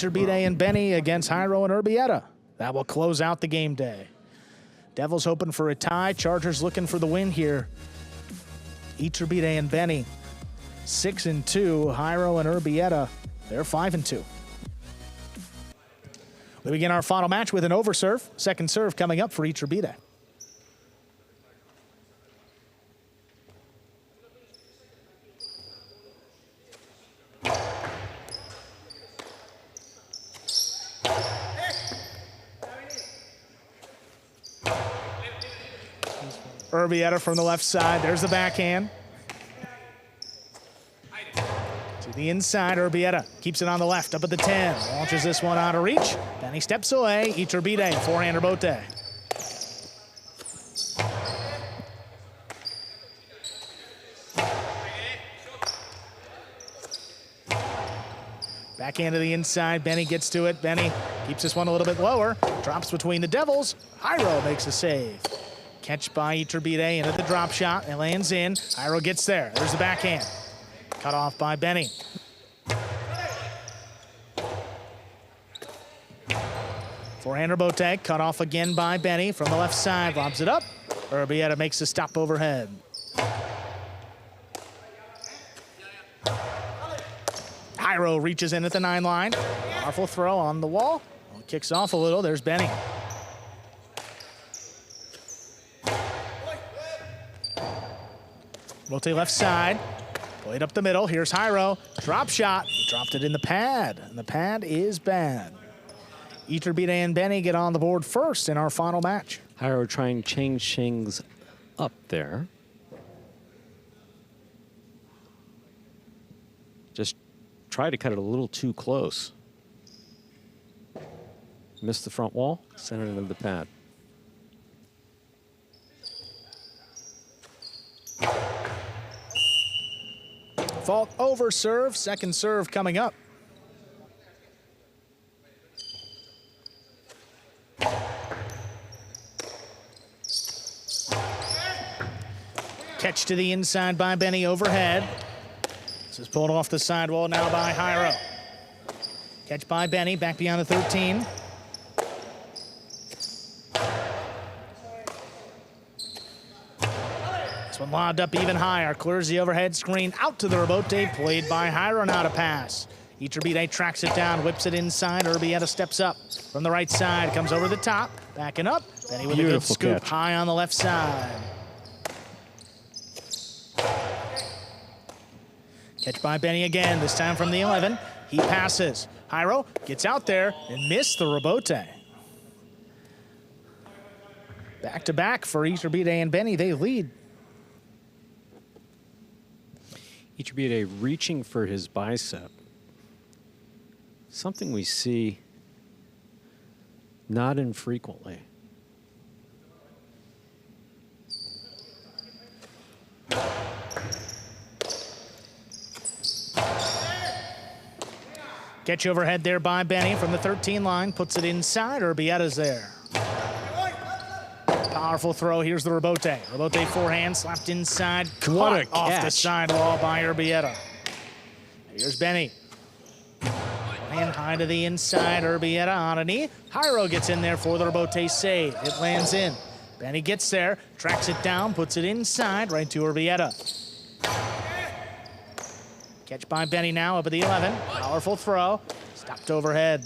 Iturbide and Benny against Jairo and Urbieta. That will close out the game day. Devils hoping for a tie. Chargers looking for the win here. Iturbide and Benny, 6-2. Jairo and Urbieta, they're 5-2. We begin our final match with an overserve. Second serve coming up for Iturbide. Urbieta from the left side. There's the backhand. To the inside, Urbieta keeps it on the left, up at the 10. Launches this one out of reach. Then he steps away. Iturbide, forehand Urbieta. Backhand to the inside. Benny gets to it. Benny keeps this one a little bit lower. Drops between the Devils. Jairo makes a save. Catch by Iturbide into the drop shot. It lands in. Jairo gets there. There's the backhand. Cut off by Benny. Forehand Urbieta, cut off again by Benny from the left side. Lobs it up. Urbieta makes a stop overhead. Jairo reaches in at the 9 line. Powerful throw on the wall. Kicks off a little. There's Benny. Rotate left side, played up the middle. Here's Jairo, drop shot. He dropped it in the pad, and the pad is bad. Iturbide and Benny get on the board first in our final match. Jairo trying to change things up there. Just try to cut it a little too close. Missed the front wall, sent it into the pad. Fault over serve, second serve coming up. Catch to the inside by Benny overhead. This is pulled off the sidewall now by Jairo. Catch by Benny, back beyond the 13. One lobbed up even higher, clears the overhead screen out to the Urbieta, played by Jairo, now to pass. Iturbide tracks it down, whips it inside. Urbieta steps up from the right side, comes over the top, backing up. Benny with a good scoop high on the left side. Catch by Benny again, this time from the 11. He passes. Jairo gets out there and missed the Urbieta. Back to back for Iturbide and Benny, they lead. Iturbide reaching for his bicep. Something we see not infrequently. Catch overhead there by Benny from the 13 line, puts it inside. Urbieta's there. Powerful throw. Here's the Urbieta. Urbieta forehand, slapped inside. Caught off the sidewall by Urbieta. Here's Benny. Hand high to the inside. Urbieta on a knee. Jairo gets in there for the Urbieta save. It lands in. Benny gets there, tracks it down, puts it inside, right to Urbieta. Catch by Benny now up at the 11. Powerful throw. Stopped overhead.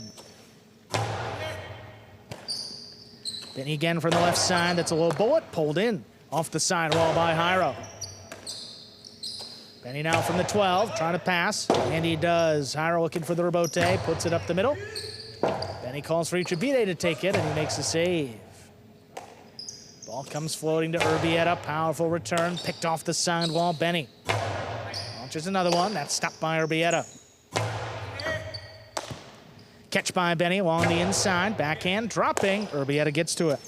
Benny again from the left side. That's a low bullet. Pulled in off the sidewall by Jairo. Benny now from the 12, trying to pass. And he does. Jairo looking for the Urbieta. Puts it up the middle. Benny calls for Iturbide to take it, and he makes the save. Ball comes floating to Urbieta. Powerful return. Picked off the sidewall. Benny launches another one. That's stopped by Urbieta. Catch by Benny along the inside, backhand dropping. Urbieta gets to it.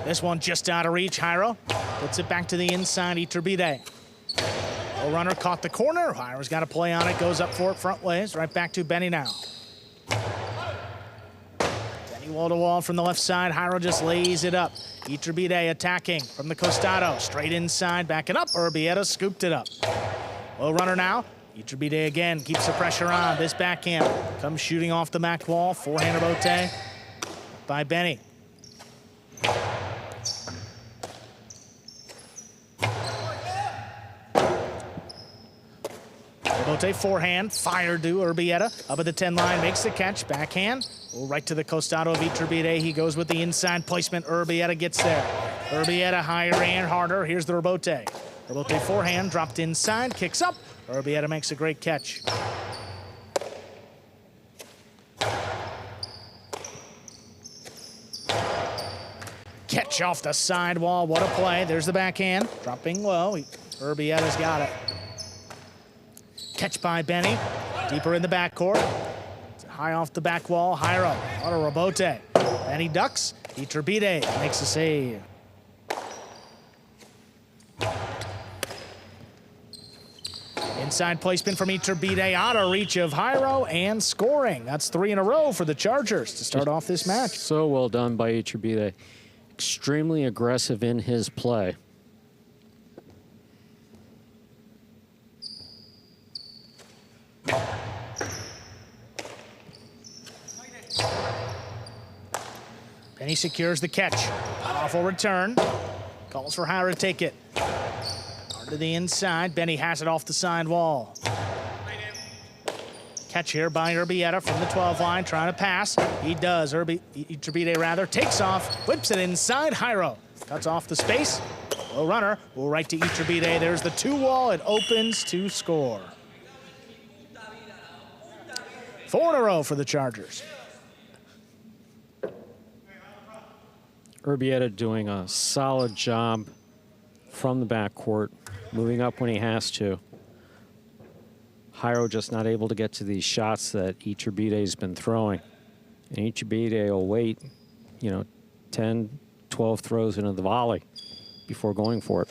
This one just out of reach. Jairo puts it back to the inside. Iturbide. The runner caught the corner. Jairo's got a play on it. Goes up for it front ways. Right back to Benny now. Benny wall to wall from the left side. Jairo just lays it up. Iturbide attacking from the costado. Straight inside, backing up. Urbieta scooped it up. Low runner now. Iturbide again keeps the pressure on. This backhand comes shooting off the back wall. Forehand rebote by Benny. Rebote forehand, fired to Urbieta. Up at the 10 line, makes the catch. Backhand, right to the costado of Iturbide. He goes with the inside placement. Urbieta gets there. Urbieta higher and harder. Here's the rebote. Rebote forehand, dropped inside, kicks up. Urbieta makes a great catch. Catch off the sidewall. What a play. There's the backhand. Dropping low. Urbieta's got it. Catch by Benny. Deeper in the backcourt. High off the back wall. Jairo. What a rebote. Benny ducks. Iturbide makes a save. Inside placement from Iturbide, out of reach of Jairo, and scoring. That's 3 in a row for the Chargers to start off this match. So well done by Iturbide. Extremely aggressive in his play. Benny secures the catch. Powerful return. Calls for Jairo to take it. To the inside, Benny has it off the side wall. Catch here by Urbieta from the 12 line, trying to pass. He does. Iturbide rather takes off, whips it inside. Jairo cuts off the space. Low runner, right to Iturbide. There's the 2-wall. It opens to score. 4 in a row for the Chargers. Urbieta doing a solid job from the backcourt, moving up when he has to. Jairo just not able to get to these shots that Iturbide's been throwing. And Iturbide will wait, 10, 12 throws into the volley before going for it.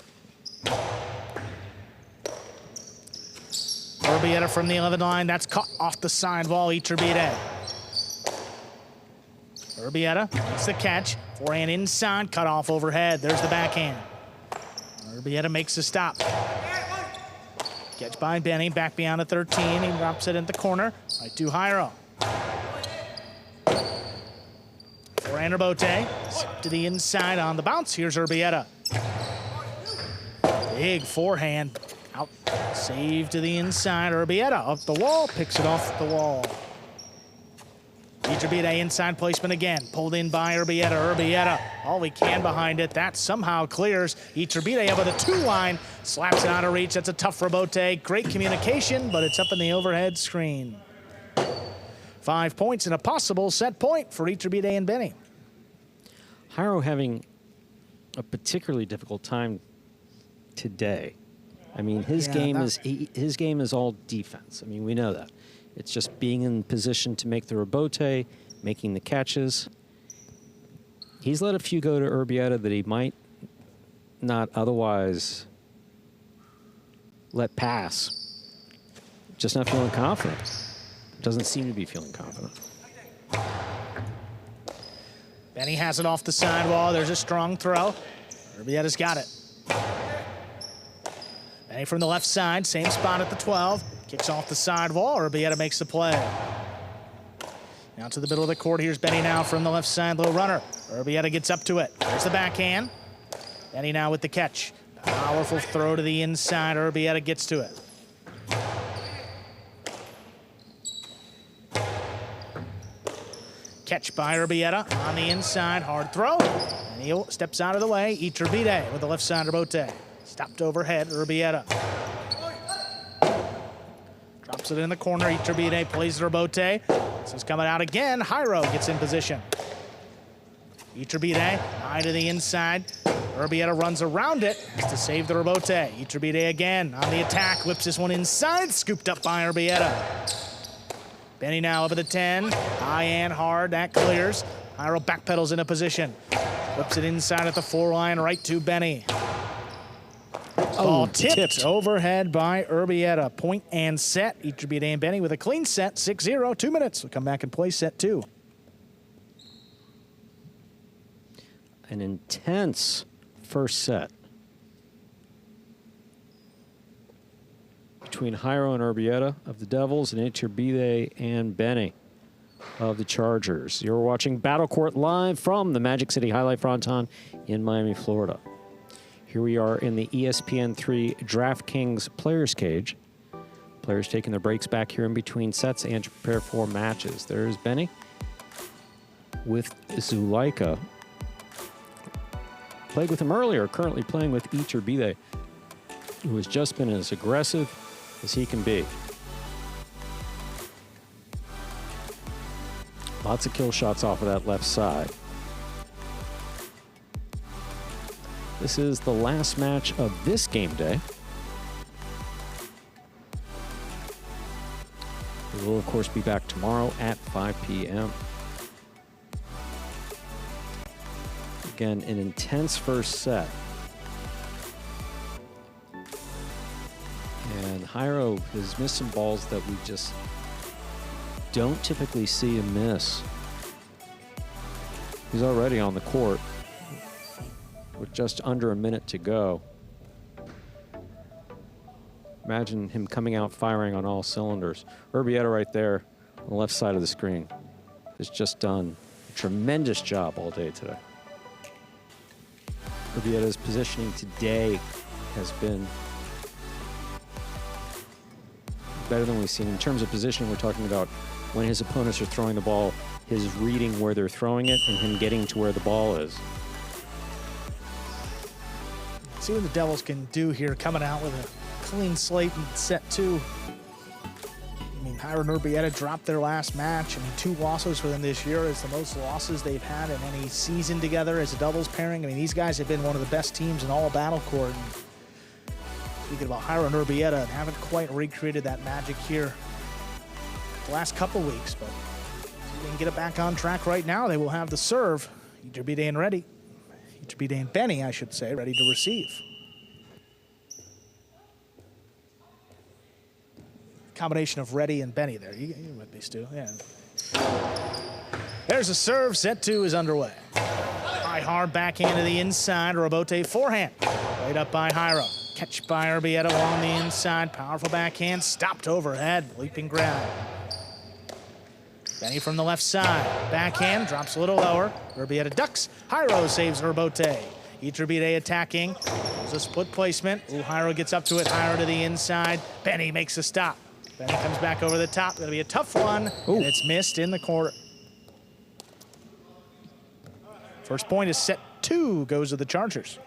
Urbieta from the 11 line, that's caught off the side wall. Iturbide. Urbieta gets the catch. Forehand inside, cut off overhead. There's the backhand. Urbieta makes a stop. Catch by Benny, back beyond the 13. He drops it in the corner, right to Jairo. Forehand rebote, to the inside on the bounce. Here's Urbieta. Big forehand, out, save to the inside. Urbieta up the wall, picks it off the wall. Iturbide inside placement again, pulled in by Urbieta. Urbieta, all he can behind it. That somehow clears. Iturbide up at the 2 line, slaps it out of reach. That's a tough rebote. Great communication, but it's up in the overhead screen. 5 points and a possible set point for Iturbide and Benny. Jairo having a particularly difficult time today. I mean, his game is all defense. I mean, we know that. It's just being in position to make the rebote, making the catches. He's let a few go to Urbieta that he might not otherwise let pass. Just not feeling confident. Doesn't seem to be feeling confident. Benny has it off the sidewall. There's a strong throw. Urbieta's got it. Benny from the left side, same spot at the 12. Kicks off the sidewall. Urbieta makes the play. Now to the middle of the court. Here's Benny now from the left side. Low runner. Urbieta gets up to it. There's the backhand. Benny now with the catch. Powerful throw to the inside. Urbieta gets to it. Catch by Urbieta on the inside. Hard throw. And he steps out of the way. Iturbide with the left side rebote. Stopped overhead. Urbieta. Drops it in the corner. Iturbide plays the rebote. This is coming out again. Jairo gets in position. Iturbide high to the inside. Urbieta runs around it. Has to save the rebote. Iturbide again on the attack. Whips this one inside. Scooped up by Urbieta. Benny now up at the 10. High and hard. That clears. Jairo backpedals into position. Whips it inside at the 4 line. Right to Benny. Ball tipped overhead by Urbieta. Point and set. Iturbide and Benny with a clean set. 6-0. 2 minutes. We'll come back and play set 2. An intense first set. between Jairo and Urbieta of the Devils and Iturbide and Benny of the Chargers. You're watching Battle Court live from the Magic City Jai-Alai Fronton in Miami, Florida. Here we are in the ESPN3 DraftKings Players Cage. Players taking their breaks back here in between sets and to prepare for matches. There's Benny with Zuleika. Played with him earlier, currently playing with Iturbide, who has just been as aggressive as he can be. Lots of kill shots off of that left side. This is the last match of this game day. We will, of course, be back tomorrow at 5 p.m. Again, an intense first set. And Jairo has missed some balls that we just don't typically see him miss. He's already on the court with just under a minute to go. Imagine him coming out firing on all cylinders. Urbieta right there on the left side of the screen has just done a tremendous job all day today. Urbieta's positioning today has been better than we've seen. In terms of positioning, we're talking about when his opponents are throwing the ball, his reading where they're throwing it and him getting to where the ball is. See what the Devils can do here, coming out with a clean slate in set 2. I mean, Jairo and Urbieta dropped their last match. I mean, 2 losses for them this year is the most losses they've had in any season together as a doubles pairing. I mean, these guys have been one of the best teams in all of Battle Court. And speaking about Jairo and Urbieta, haven't quite recreated that magic here the last couple weeks, but if they can get it back on track right now, they will have the serve. Iturbide and ready. Iturbide and Benny, I should say, ready to receive. Combination of Reddy and Benny there. You with me, Stu? Yeah. There's a serve. Set 2 is underway. High hard backhand to the inside. Urbieta forehand. Right up by Jairo. Catch by Urbieta along the inside. Powerful backhand. Stopped overhead. Leaping grab. Benny from the left side. Backhand. Drops a little lower. Urbieta ducks. Jairo saves Urbieta. Iturbide attacking. There's a split placement. Ooh, Jairo gets up to it. Jairo to the inside. Benny makes a stop. Benny comes back over the top. Going to be a tough one. Ooh. And it's missed in the corner. First point is set 2. Goes to the Chargers.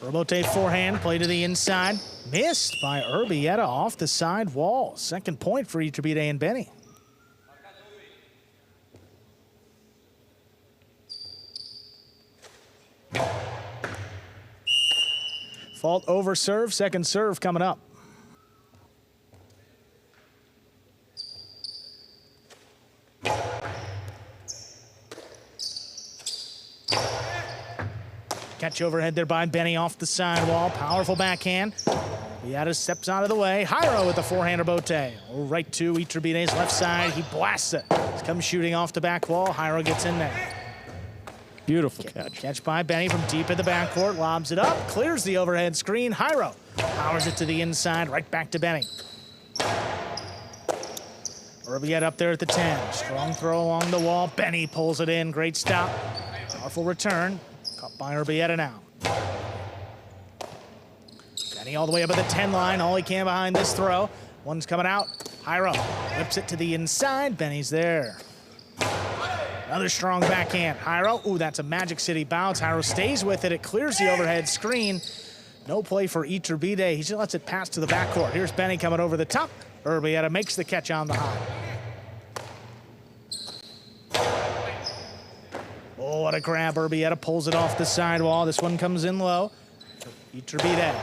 Urbieta forehand, play to the inside. Missed by Urbieta off the side wall. Second point for Iturbide and Benny. Fault over serve, second serve coming up. Catch overhead there by Benny off the sidewall. Powerful backhand. Urbieta steps out of the way. Jairo with the forehand Urbieta. Right to Iturbide's left side. He blasts it. He's come shooting off the back wall. Jairo gets in there. Beautiful catch. Catch by Benny from deep in the backcourt. Lobs it up. Clears the overhead screen. Jairo powers it to the inside. Right back to Benny. Urbieta up there at the 10. Strong throw along the wall. Benny pulls it in. Great stop. Powerful return. Caught by Urbieta now. Benny all the way up at the 10 line. All he can behind this throw. One's coming out. Jairo whips it to the inside. Benny's there. Another strong backhand. Jairo. Ooh, that's a Magic City bounce. Jairo stays with it. It clears the overhead screen. No play for Iturbide. He just lets it pass to the backcourt. Here's Benny coming over the top. Urbieta makes the catch on the high. Oh, what a grab. Urbieta pulls it off the sidewall. This one comes in low. Iturbide.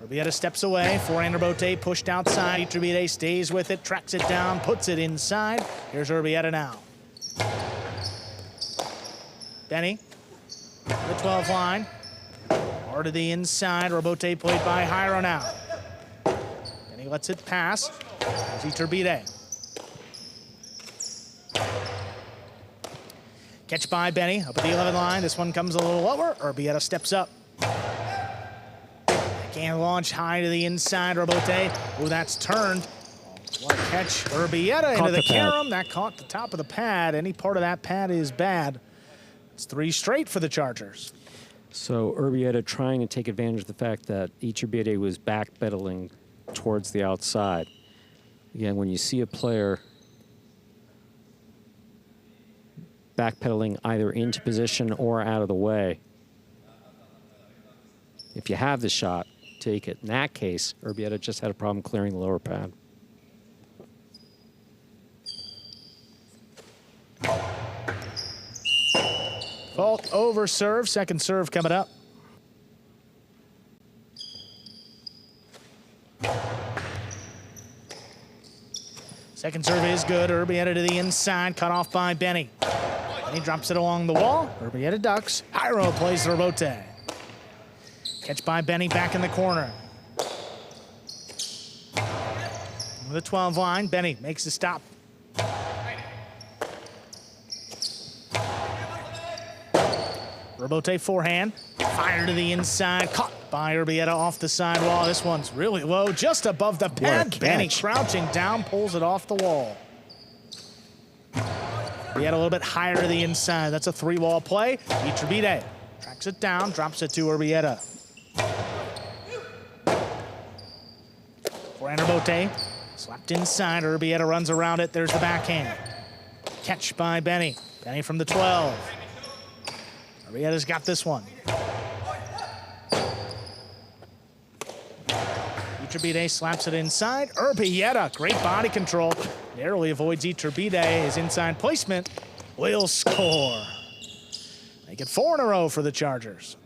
Urbieta steps away. Forehand Urbieta pushed outside. Iturbide stays with it, tracks it down, puts it inside. Here's Urbieta now. Benny, the 12 line. Hard to the inside. Urbieta played by Jairo now. Benny lets it pass. There's Iturbide. Catch by Benny up at the 11 line. This one comes a little lower. Urbieta steps up. Can't launch high to the inside. Robote. Oh, that's turned. What a catch. Urbieta into the carom. That caught the top of the pad. Any part of that pad is bad. It's 3 straight for the Chargers. So Urbieta trying to take advantage of the fact that Iturbide was backpedaling towards the outside. Again, when you see a player backpedaling either into position or out of the way, if you have the shot, take it. In that case, Urbieta just had a problem clearing the lower pad. Fault over serve. Second serve coming up. Second serve is good. Urbieta to the inside. Cut off by Benny. Benny drops it along the wall. Urbieta ducks. Jairo plays the Robote. Catch by Benny back in the corner. With a 12 line, Benny makes the stop. Robote forehand, fire to the inside, caught by Urbieta off the sidewall. This one's really low, just above the pad. Benny crouching down, pulls it off the wall. Urbieta a little bit higher to the inside. That's a 3-wall play. Iturbide tracks it down, drops it to Urbieta. Forehand Robote, slapped inside. Urbieta runs around it. There's the backhand. Catch by Benny. Benny from the 12. Urbieta's got this one. Iturbide slaps it inside. Urbieta, great body control. Narrowly avoids Iturbide. His inside placement will score. Make it 4 in a row for the Chargers.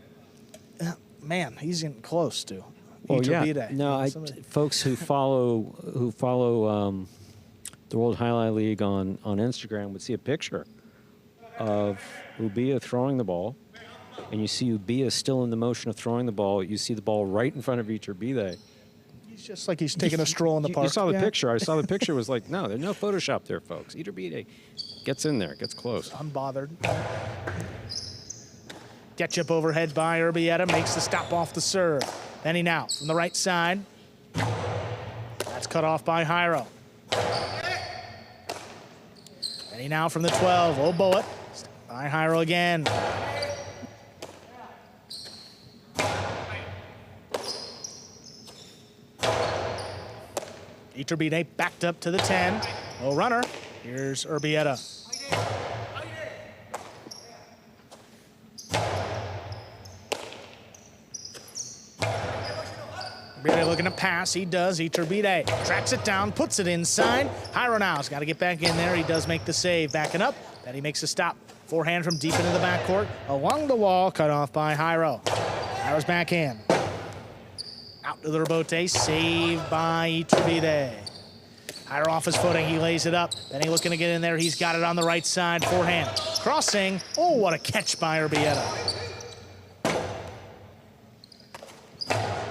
Man, he's getting close to Iturbide. Yeah. No, folks who follow the World Jai-Alai League on Instagram would see a picture of Urbieta throwing the ball, and you see Urbieta still in the motion of throwing the ball. You see the ball right in front of Iturbide. He's just like he's taking a stroll in the park. You saw the picture. I saw the picture. Was like, no, there's no Photoshop there, folks. Iturbide gets in there, gets close. Unbothered. Ketchup overhead by Urbieta, makes the stop off the serve. Benny now from the right side. That's cut off by Jairo. Benny now from the 12. Low bullet. By Jairo again. Iturbide backed up to the 10. Low runner. Here's Urbieta. Urbieta looking to pass. He does. Iturbide tracks it down, puts it inside. Jairo now's got to get back in there. He does make the save. Backing up. Then he makes a stop. Forehand from deep into the backcourt. Along the wall, cut off by Jairo. Jairo's backhand. Out to the Robote, saved by Iturbide. Jairo off his footing, he lays it up. Benny looking to get in there, he's got it on the right side. Forehand, crossing. Oh, what a catch by Urbieta.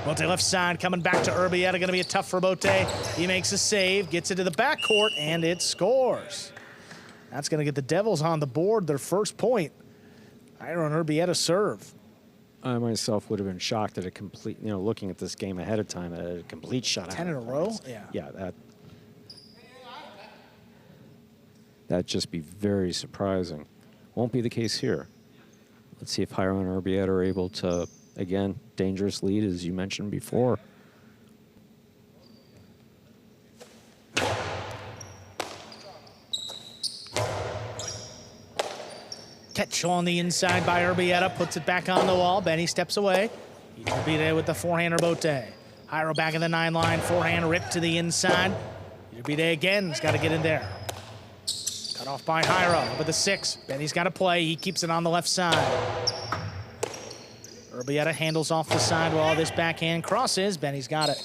Robote left side, coming back to Urbieta. Gonna be a tough for Robote. He makes a save, gets it to the backcourt, and it scores. That's going to get the Devils on the board, their first point. Jairo and Urbieta serve. I myself would have been shocked at a complete, looking at this game ahead of time, at a complete shutout. 10 in a row? Yeah. Yeah, that'd just be very surprising. Won't be the case here. Let's see if Jairo and Urbieta are able to, again, dangerous lead, as you mentioned before. Catch on the inside by Urbieta, puts it back on the wall. Benny steps away. Iturbide with the forehand Robote. Jairo back in the 9 line, forehand ripped to the inside. Iturbide again has got to get in there. Cut off by Jairo with the 6. Benny's got to play. He keeps it on the left side. Urbieta handles off the sidewall. This backhand crosses. Benny's got it.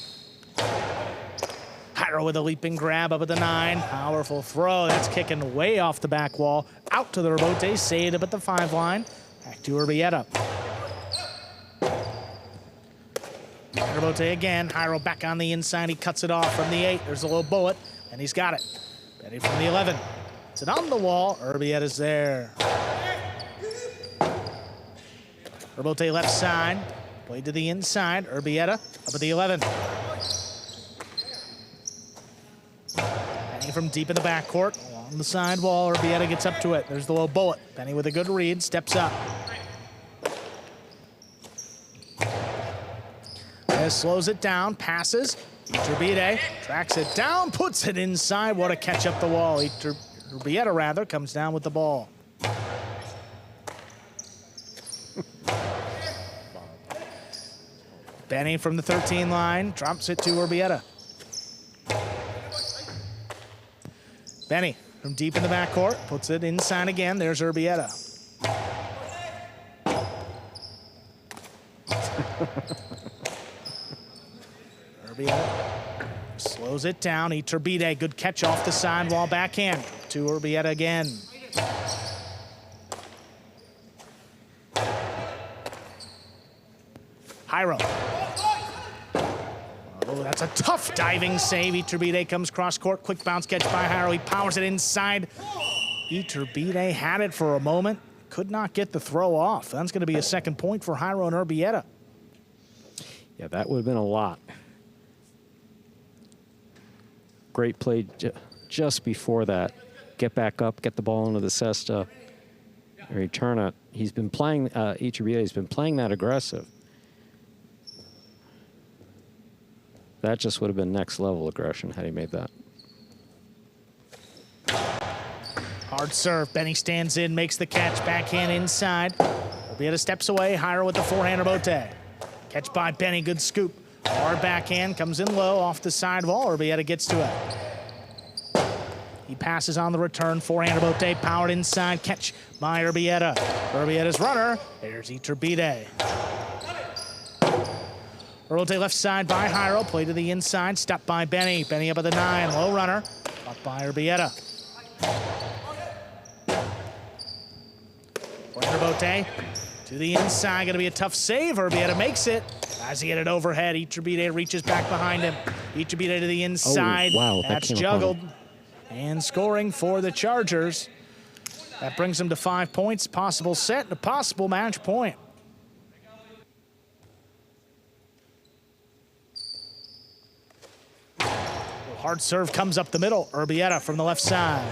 Jairo with a leaping grab up at the 9. Powerful throw. That's kicking way off the back wall. Out to the Robote. Saved up at the 5 line. Back to Urbieta. Robote again. Jairo back on the inside. He cuts it off from the 8. There's a low bullet, and he's got it. Benny from the 11. It's it on the wall. Urbieta's there. Urbieta left side. Played to the inside. Urbieta up at the 11. Benny from deep in the backcourt. Along the side wall. Urbieta gets up to it. There's the low bullet. Benny with a good read. Steps up. Slows it down. Passes. Iturbide tracks it down. Puts it inside. What a catch up the wall. Urbieta, rather, comes down with the ball. Benny from the 13 line drops it to Urbieta. Benny from deep in the backcourt puts it inside again. There's Urbieta. Urbieta slows it down. Iturbide, good catch off the sidewall backhand to Urbieta again. Jairo. Oh, that's a tough diving save. Iturbide comes cross court. Quick bounce catch by Jairo. He powers it inside. Iturbide had it for a moment. Could not get the throw off. That's going to be a second point for Jairo and Urbieta. Yeah, that would have been a lot. Great play just before that. Get back up, get the ball into the cesta, and return it. He's been playing, Iturbide, he's been playing that aggressive. That just would have been next level aggression had he made that. Hard serve. Benny stands in, makes the catch. Backhand inside. Urbieta steps away. Jairo with the forehand Urbieta. Catch by Benny. Good scoop. Hard backhand. Comes in low off the side wall. Urbieta gets to it. He passes on the return. Forehand Urbieta powered inside. Catch by Urbieta. Urbieta's runner. There's Iturbide. Urbieta left side by Jairo. Play to the inside. Stop by Benny. Benny up at the 9. Low runner. Caught by Urbieta. Urbieta to the inside. Going to be a tough save. Urbieta makes it. As he hit it overhead, Iturbide reaches back behind him. Iturbide to the inside. Oh, wow, that's juggled. And scoring for the Chargers. That brings them to 5 points. Possible set and a possible match point. Hard serve comes up the middle. Urbieta from the left side.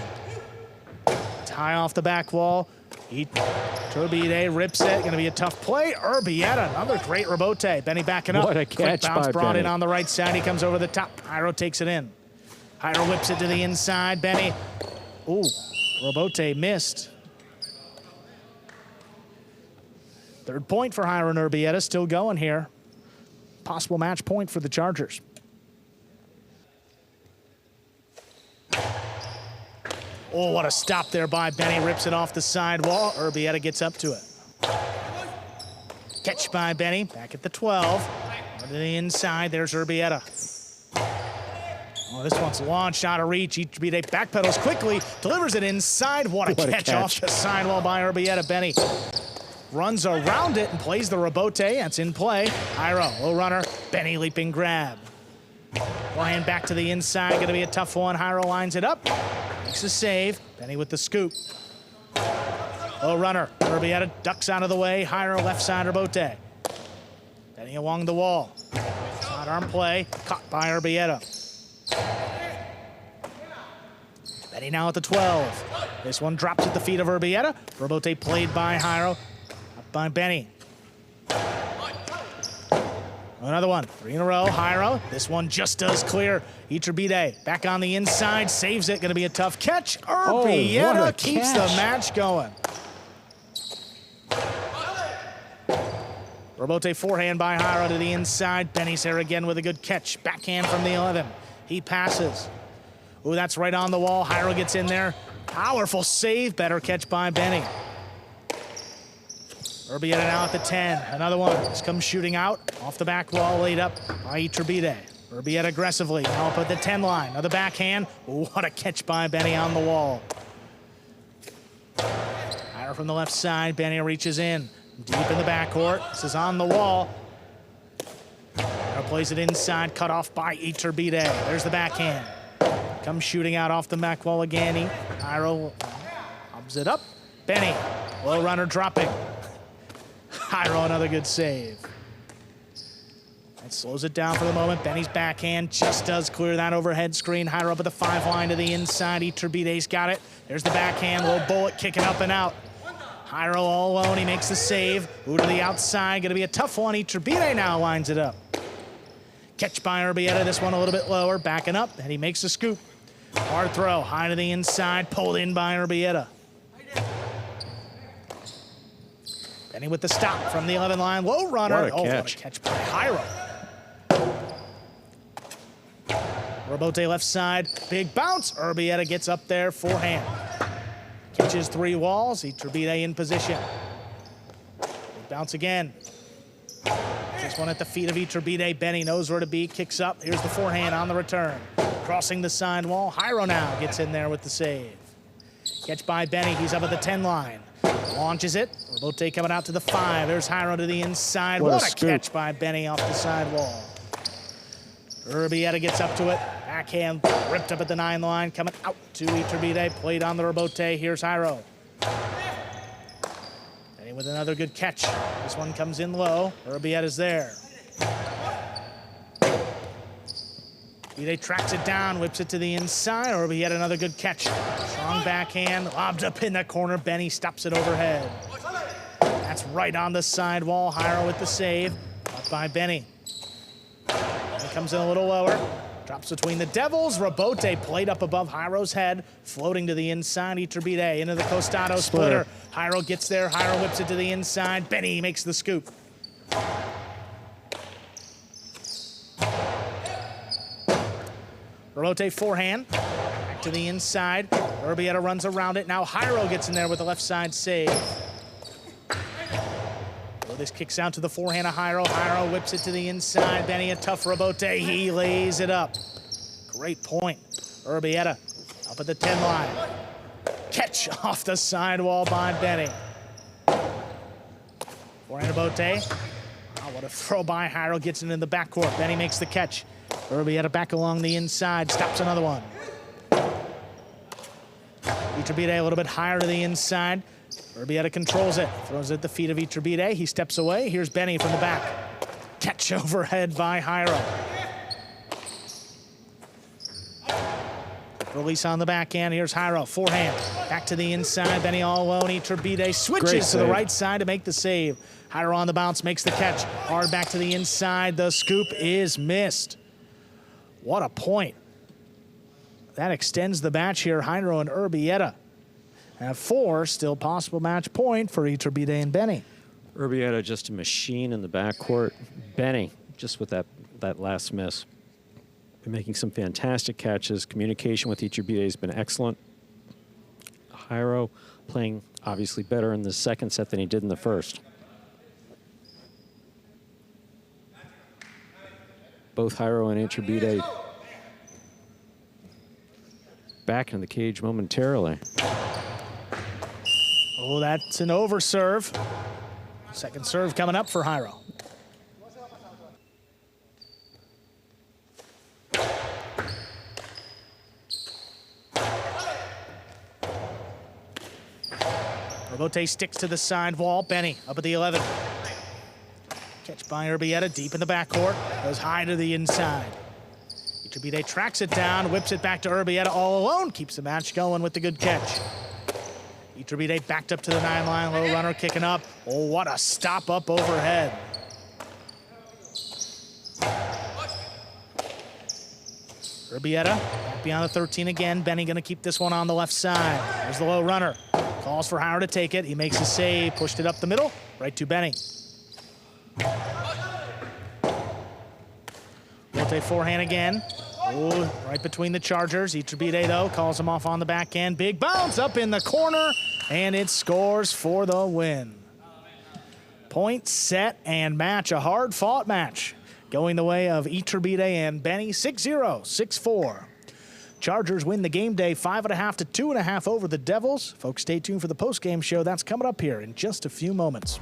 Tie off the back wall. Iturbide rips it. Going to be a tough play. Urbieta, another great Urbieta. Benny backing up. What a catch. Quick bounce by brought Benny. in on the right side. He comes over the top. Jairo takes it in. Jairo whips it to the inside. Benny. Ooh, Urbieta missed. Third point for Jairo and Urbieta. Still going here. Possible match point for the Chargers. Oh, what a stop there by Benny. Rips it off the side wall. Urbieta gets up to it. Catch by Benny. Back at the 12. To the inside. There's Urbieta. Oh, this one's launched out of reach. Iturbide backpedals quickly. Delivers it inside. What a catch off the sidewall by Urbieta. Benny runs around it and plays the Urbieta. That's in play. Jairo, low runner. Benny leaping grab. Forehand back to the inside. Going to be a tough one. Jairo lines it up. Makes a save. Benny with the scoop. Low runner. Urbieta ducks out of the way. Jairo left side Urbieta. Benny along the wall. Sidearm play. Caught by Urbieta. Benny now at the 12. This one drops at the feet of Urbieta. Urbieta played by Jairo. Up by Benny. Another one. 3 in a row. Jairo. This one just does clear. Iturbide back on the inside. Saves it. Going to be a tough catch. Urbieta keeps the match going. Urbieta forehand by Jairo to the inside. Benny's there again with a good catch. Backhand from the 11. He passes. Ooh, that's right on the wall. Jairo gets in there. Powerful save. Better catch by Benny. Urbieta now at the 10. Another one. This comes shooting out. Off the back wall, laid up by Iturbide. Urbieta aggressively. Now up at the 10 line. Another backhand. Ooh, what a catch by Benny on the wall. Jairo from the left side. Benny reaches in. Deep in the backcourt. This is on the wall. Jairo plays it inside. Cut off by Iturbide. There's the backhand. Comes shooting out off the back wall again. Jairo lobs it up. Benny. Low runner dropping. Jairo, another good save. That slows it down for the moment. Benny's backhand just does clear that overhead screen. Jairo up at the 5 line to the inside. Iturbide's got it. There's the backhand, little bullet kicking up and out. Jairo all alone, he makes the save. Ooh, to the outside, gonna be a tough one. Iturbide now lines it up. Catch by Urbieta, this one a little bit lower, backing up, and he makes the scoop. Hard throw, high to the inside, pulled in by Urbieta. Benny with the stop from the 11 line, low runner. What a catch. What a catch by Jairo. Robote left side, big bounce. Urbieta gets up there, forehand. Catches 3 walls, Iturbide in position. Big bounce again. This one at the feet of Iturbide. Benny knows where to be, kicks up. Here's the forehand on the return. Crossing the side wall. Jairo now gets in there with the save. Catch by Benny, he's up at the 10 line. Launches it. Robote coming out to the 5. There's Jairo to the inside. What a catch by Benny off the side wall. Urbieta gets up to it. Backhand ripped up at the 9 line. Coming out to Iturbide. Played on the Robote. Here's Jairo. Benny with another good catch. This one comes in low. Urbieta's there. Iturbide tracks it down, whips it to the inside. Urbieta another good catch. Strong backhand, lobbed up in the corner. Benny stops it overhead. That's right on the side wall. Jairo with the save. Up by Benny. Benny comes in a little lower. Drops between the Devils. Robote played up above Jairo's head. Floating to the inside. Iturbide into the Costado splitter. Jairo gets there. Jairo whips it to the inside. Benny makes the scoop. Robote forehand. Back to the inside. Urbieta runs around it. Now Jairo gets in there with the left side save. This kicks out to the forehand of Jairo. Jairo whips it to the inside. Benny a tough Robote. He lays it up. Great point. Urbieta up at the 10 line. Catch off the sidewall by Benny. Forehand Robote. Oh, what a throw by Jairo. Gets it in the backcourt. Benny makes the catch. Urbieta back along the inside. Stops another one. Iturbide a little bit higher to the inside. Urbieta controls it, throws it at the feet of Iturbide. He steps away. Here's Benny from the back. Catch overhead by Jairo. Release on the backhand. Here's Jairo, forehand. Back to the inside. Benny all alone. Iturbide switches to the right side to make the save. Jairo on the bounce, makes the catch. Hard back to the inside. The scoop is missed. What a point. That extends the match here. Jairo and Urbieta have 4, still possible match point for Iturbide and Benny. Urbieta just a machine in the backcourt. Benny, just with that last miss. Been making some fantastic catches. Communication with Iturbide has been excellent. Jairo playing obviously better in the second set than he did in the first. Both Jairo and Iturbide back in the cage momentarily. Oh, that's an over serve. Second serve coming up for Jairo. Robote sticks to the side wall. Benny up at the 11. Catch by Urbieta deep in the backcourt. Goes high to the inside. Iturbide tracks it down, whips it back to Urbieta all alone. Keeps the match going with the good catch. Iturbide backed up to the 9 line, low runner kicking up. Oh, what a stop up overhead. Urbieta back beyond the 13 again. Benny gonna keep this one on the left side. There's the low runner. Calls for Jairo to take it. He makes a save, pushed it up the middle, right to Benny. Robote forehand again. Ooh, right between the Chargers. Iturbide, though, calls him off on the backhand. Big bounce up in the corner, and it scores for the win. Point, set, and match. A hard-fought match going the way of Iturbide and Benny. 6-0, 6-4. Chargers win the game day 5.5 to 2.5 over the Devils. Folks, stay tuned for the post-game show. That's coming up here in just a few moments.